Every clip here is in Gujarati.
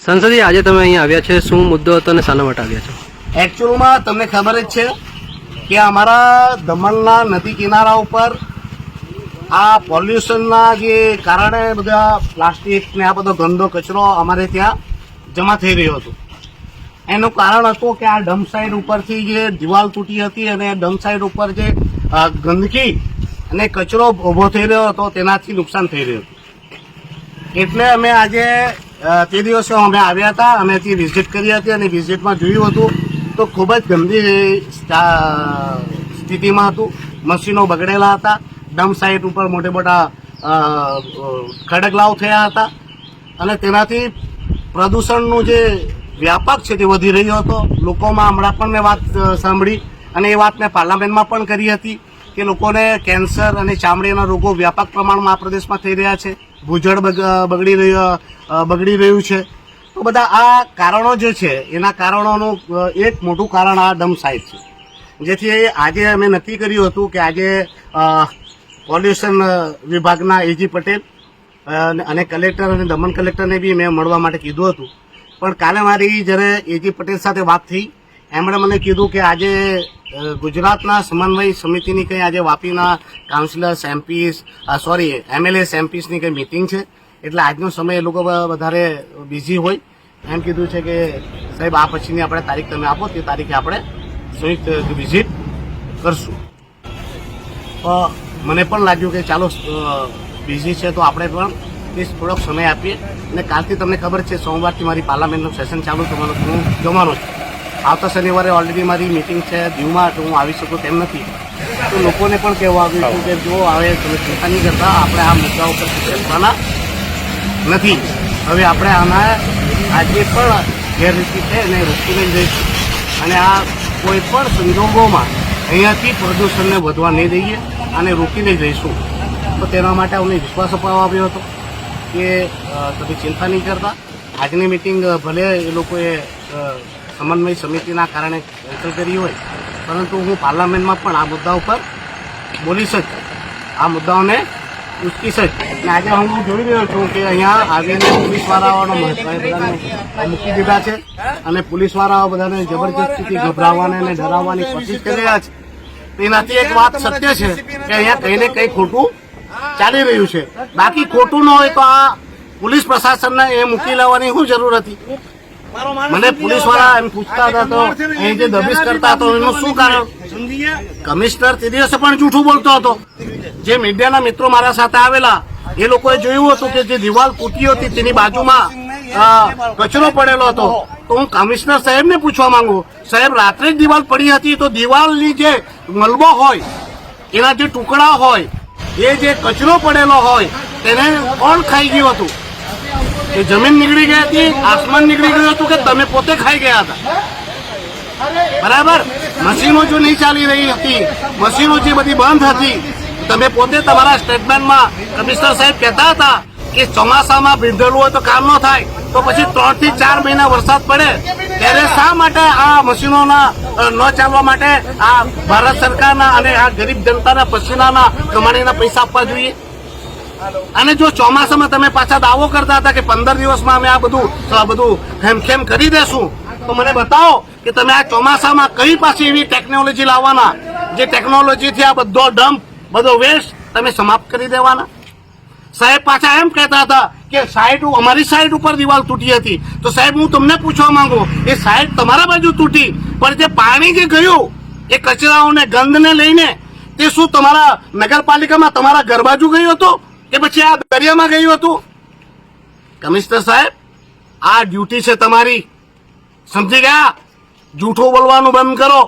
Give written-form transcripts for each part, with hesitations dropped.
સંસદીય આજે તમે અહીંયા આવ્યા છે, શું મુદ્દો હતો અને શાના માટે આવ્યા છો? એકચ્યુઅલમાં તમને ખબર જ છે કે અમારા દમણના નદી કિનારા ઉપર આ પોલ્યુશનના જે કારણે બધા પ્લાસ્ટિક ને આ બધો ગંદો કચરો અમારે ત્યાં જમા થઈ રહ્યો હતો. એનું કારણ હતું કે આ ડમ્પ સાઇડ ઉપરથી જે દિવાલ તૂટી હતી અને ડમ્પ સાઇડ ઉપર જે ગંદકી અને કચરો ઊભો થઈ રહ્યો હતો તેનાથી નુકસાન થઈ રહ્યું હતું. એટલે અમે આજે તે દિવસે અમે આવ્યા હતા, અમે ત્યાં વિઝિટ કરી હતી અને વિઝિટમાં જોયું હતું તો ખૂબ જ ગંભીર સ્થિતિમાં હતું. મશીનો બગડેલા હતા, ડમ્પ સાઇટ ઉપર મોટા મોટા ખડકલાઓ થયા હતા અને તેનાથી પ્રદૂષણનું જે વ્યાપક છે તે વધી રહ્યો હતો. લોકોમાં હમણાં પણ મેં વાત સાંભળી અને એ વાત મેં પાર્લામેન્ટમાં પણ કરી હતી કે લોકોને કેન્સર અને ચામડીના રોગો વ્યાપક પ્રમાણમાં આ પ્રદેશમાં થઈ રહ્યા છે. ભૂજળ બગડી રહ્યું છે. તો બધા આ કારણો જે છે એના કારણોનું એક મોટું કારણ આ ડમ્પ સાઇટ છે. જેથી આજે અમે નક્કી કર્યું હતું કે આજે પોલ્યુશન વિભાગના એજી પટેલ અને કલેક્ટર અને દમણ કલેક્ટરને બી મેં મળવા માટે કીધું હતું. પણ કાલે મારી જ્યારે એજી પટેલ સાથે વાત થઈ, એમણે મને કીધું કે આજે ગુજરાતના સમન્વય સમિતિની કંઈ આજે વાપીના કાઉન્સિલર્સ એમએલએસ એમપીસની કંઈ મિટિંગ છે, એટલે આજનો સમય એ લોકો વધારે બિઝી હોય. એમ કીધું છે કે સાહેબ આ પછીની આપણે તારીખ તમે આપો, તે તારીખે આપણે સંયુક્ત વિઝિટ કરશું. તો મને પણ લાગ્યું કે ચાલો બિઝી છે તો આપણે પણ થોડોક સમય આપીએ. અને કાલથી તમને ખબર છે સોમવારથી મારી પાર્લામેન્ટનું સેશન ચાલુ થવાનું, હું જવાનું છું. આવતા શનિવારે ઓલરેડી મારી મિટિંગ છે દીવમાં, તો હું આવી શકું તેમ નથી. તો લોકોને પણ કહેવા આવ્યું હતું કે જો હવે તમે ચિંતા નહીં કરતા, આપણે આ મુદ્દા ઉપર બેસવાના નથી. હવે આપણે આના આજે પણ ગેરરીતિ છે એને રોકીને જઈશું અને આ કોઈ પણ સંજોગોમાં અહીંયાથી પ્રદૂષણને વધવા નહીં દઈએ અને રોકીને જઈશું. તો તેના માટે અમને વિશ્વાસ અપાવવા આવ્યો હતો કે તમે ચિંતા નહીં કરતા. આજની મિટિંગ ભલે એ લોકોએ સમન્વય સમિતિના કારણે કેન્સલ કરી હોય, પરંતુ હું પાર્લામેન્ટમાં પણ આ મુદ્દા ઉપર બોલીશ જ, આ મુદ્દાઓને ઉચકીશ જ. અને આજે હું જોઈ રહ્યો છું કે અહીંયા આવીને પોલીસવાળાઓનો બધાને મૂકી દીધા છે અને પોલીસવાળાઓ બધાને જબરજસ્તીથી ગભરાવવાને અને ડરાવવાની કોશિશ કરી રહ્યા છે. એનાથી એક વાત સત્ય છે કે અહીંયા કંઈ ને કંઈ ખોટું ચાલી રહ્યું છે. બાકી ખોટું ન હોય તો આ પોલીસ પ્રશાસનને એ મૂકી લેવાની શું જરૂર હતી? મને પોલીસ વાળા એમ પૂછતા હતા તો અહીં જે દબીશ કરતા હતો એનું શું કારણ? કમિશનર તે દિવસે પણ જૂઠું બોલતો હતો. જે મીડિયાના મિત્રો મારા સાથે આવેલા એ લોકોએ જોયું હતું કે જે દિવાલ તૂટી હતી તેની બાજુમાં કચરો પડેલો હતો. તો હું કમિશનર સાહેબને પૂછવા માંગુ, સાહેબ રાત્રે જ દિવાલ પડી હતી તો દિવાલની જે મલબો હોય, એના જે ટુકડા હોય, એ જે કચરો પડેલો હોય તેને કોણ ખાઈ ગયું હતું? એ જમીન નીકળી ગઈ હતી, આસમાન નીકળી ગયું હતું કે તમે પોતે ખાઈ ગયા હતા? બરાબર. મશીનો જો નહીં ચાલી રહી હતી, મશીનો જે બધી બંધ હતી, તમે પોતે તમારા સ્ટેટમેન્ટમાં કમિશનર સાહેબ કહેતા હતા કે ચોમાસામાં ભીંધેલું હોય તો કામ ન થાય, તો પછી 3 થી 4 મહિના વરસાદ પડે ત્યારે શા માટે આ મશીનોના ન ચાલવા માટે આ ભારત સરકારના અને આ ગરીબ જનતાના પસીનાના કમાણીના પૈસા આપવા જોઈએ? અને જો ચોમાસામાં તમે પાછા દાવો કરતા હતા કે 15 દિવસમાં અમે આ બધું ખેમખેમ કરી દેશું, તો મને બતાવો કે તમે આ ચોમાસામાં કઈ પાછી એવી ટેકનોલોજી લાવવાના જે ટેકનોલોજીથી આ બધો ડમ્પ, બધો વેસ્ટ તમે સમાપ્ત કરી દેવાના. સાહેબ પાછા એમ કહેતા હતા કે અમારી સાઈડ ઉપર દિવાલ તૂટી હતી. તો સાહેબ હું તમને પૂછવા માંગુ, એ સાઈડ તમારા બાજુ તૂટી, પણ જે પાણી જે ગયું એ કચરાઓને ગંદને લઈને તે શું તમારા નગરપાલિકામાં તમારા ઘર બાજુ ગયું હતું કે પછી આ દરિયામાં ગયું હતું? કમિશનર સાહેબ, આ ડ્યુટી છે તમારી, સમજી ગયા? જૂઠું બોલવાનું બંધ કરો.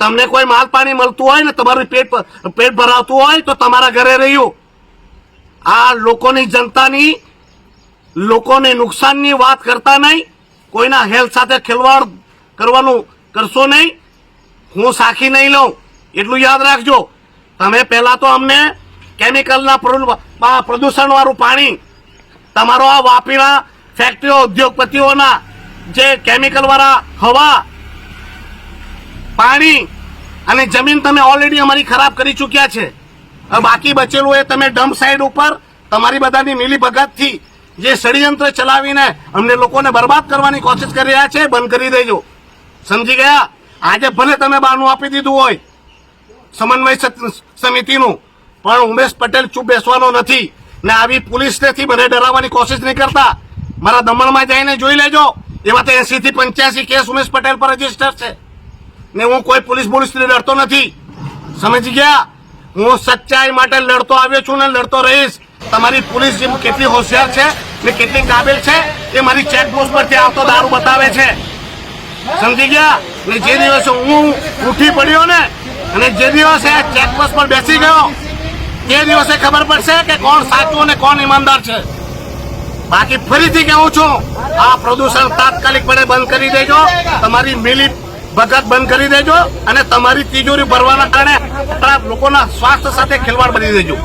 તમને કોઈ માલ પાણી મળતું હોય ને તમારું પેટ ભરાવતું હોય તો તમારા ઘરે રહ્યું. આ લોકોની જનતાની, લોકોને નુકસાનની વાત કરતા નહીં, કોઈના હેલ્થ સાથે ખેલવાડ કરવાનું કરશો નહીં. હું સાખી નહીં લઉં, એટલું યાદ રાખજો. તમે પહેલા તો અમને કેમિકલના પ્રદૂષણવાળું પાણી, તમારો આ વાપીના ફેક્ટરીઓ, ઉદ્યોગપતિઓના જે કેમિકલવાળા હવા, પાણી અને જમીન તમે ઓલરેડી અમારી ખરાબ કરી ચૂક્યા છે. બાકી બચેલું એ તમે ડમ્પ સાઇડ ઉપર તમારી બધાની મિલી ભગતથી જે ષડયંત્ર ચલાવીને અમને લોકોને બરબાદ કરવાની કોશિશ કરી રહ્યા છે બંધ કરી દેજો. સમજી ગયા? આજે ભલે તમે બહાનું આપી દીધું હોય સમન્વય સમિતિનું, પણ ઉમેશ પટેલ ચૂપ બેસવાનો નથી ને આવી પોલીસથી મને ડરાવવાની કોશિશ નહીં કરતા. મારા દમણમાં જઈને જોઈ લેજો, એવા તો 80 થી 85 કેસ ઉમેશ પટેલ પર રજીસ્ટર છે ને હું કોઈ પોલીસથી લડતો નથી. સમજી ગયા? હું સચ્ચાઈ માટે લડતો આવ્યો છું ને લડતો રહીશ. તમારી પોલીસ જે કેટલી હોશિયાર છે ને કેટલી કાબિલ છે એ મારી ચેકપોસ્ટ પરથી આવતો દારૂ બતાવે છે. સમજી ગયા? ને જે દિવસે હું ઉઠી પડ્યો ને અને જે દિવસે ચેકપોસ્ટ પર બેસી ગયો તે દિવસે ખબર પડશે કે કોણ સાચું અને કોણ ઈમાનદાર છે. બાકી ફરીથી કહું છું, આ પ્રદૂષણ તાત્કાલિકપણે બંધ કરી દેજો, તમારી મિલી ભગત બંધ કરી દેજો અને તમારી તિજોરી ભરવાના કારણે લોકોના સ્વાસ્થ્ય સાથે ખેલવાડ કરી દેજો.